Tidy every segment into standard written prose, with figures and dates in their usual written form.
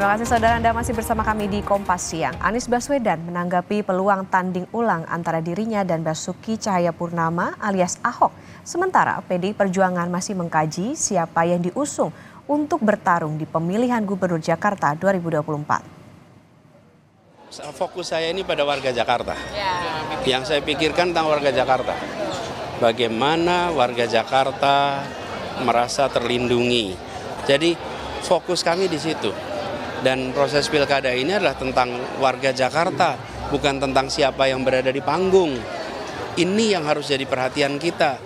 Terima kasih saudara, Anda masih bersama kami di Kompas Siang. Anies Baswedan menanggapi peluang tanding ulang antara dirinya dan Basuki Cahayapurnama alias Ahok. Sementara PDI Perjuangan masih mengkaji siapa yang diusung untuk bertarung di pemilihan Gubernur Jakarta 2024. Fokus saya ini pada warga Jakarta. Yang saya pikirkan tentang warga Jakarta. Bagaimana warga Jakarta merasa terlindungi. Jadi fokus kami di situ. Dan proses pilkada ini adalah tentang warga Jakarta, bukan tentang siapa yang berada di panggung. Ini yang harus jadi perhatian kita.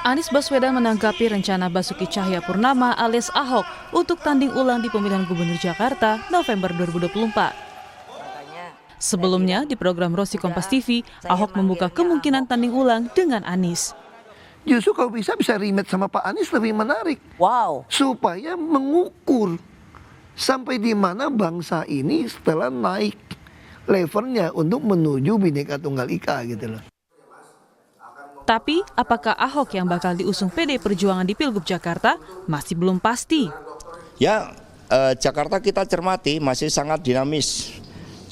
Anies Baswedan menanggapi rencana Basuki Cahayapurnama alias Ahok untuk tanding ulang di pemilihan Gubernur Jakarta November 2024. Sebelumnya di program Rosi Kompas TV, Ahok membuka kemungkinan tanding ulang dengan Anies. Justru kalau bisa rematch sama Pak Anies lebih menarik. Wow. Supaya mengukur sampai di mana bangsa ini setelah naik levelnya untuk menuju Bhinneka Tunggal Ika gitu loh. Tapi apakah Ahok yang bakal diusung PDI Perjuangan di Pilgub Jakarta masih belum pasti. Ya, Jakarta kita cermati masih sangat dinamis.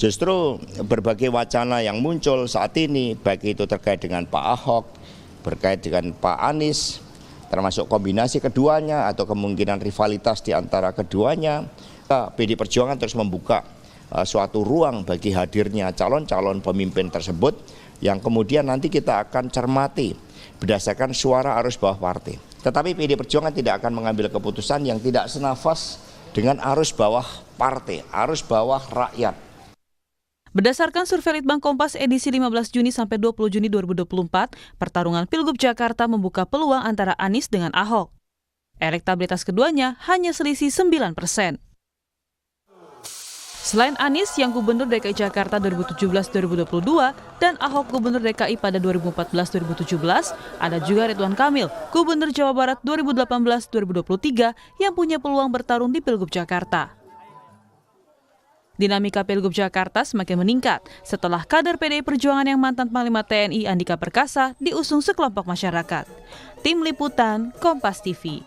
Justru berbagai wacana yang muncul saat ini, baik itu terkait dengan Pak Ahok, berkait dengan Pak Anies, termasuk kombinasi keduanya atau kemungkinan rivalitas di antara keduanya, PDI Perjuangan terus membuka suatu ruang bagi hadirnya calon-calon pemimpin tersebut yang kemudian nanti kita akan cermati berdasarkan suara arus bawah partai. Tetapi PDI Perjuangan tidak akan mengambil keputusan yang tidak senafas dengan arus bawah partai, arus bawah rakyat. Berdasarkan survei Litbang Kompas edisi 15 Juni sampai 20 Juni 2024, pertarungan Pilgub Jakarta membuka peluang antara Anies dengan Ahok. Elektabilitas keduanya hanya selisih 9%. Selain Anies yang Gubernur DKI Jakarta 2017-2022 dan Ahok Gubernur DKI pada 2014-2017, ada juga Ridwan Kamil, Gubernur Jawa Barat 2018-2023 yang punya peluang bertarung di Pilgub Jakarta. Dinamika Pilgub Jakarta semakin meningkat setelah kader PDI Perjuangan yang mantan Panglima TNI Andika Perkasa diusung sekelompok masyarakat. Tim Liputan Kompas TV.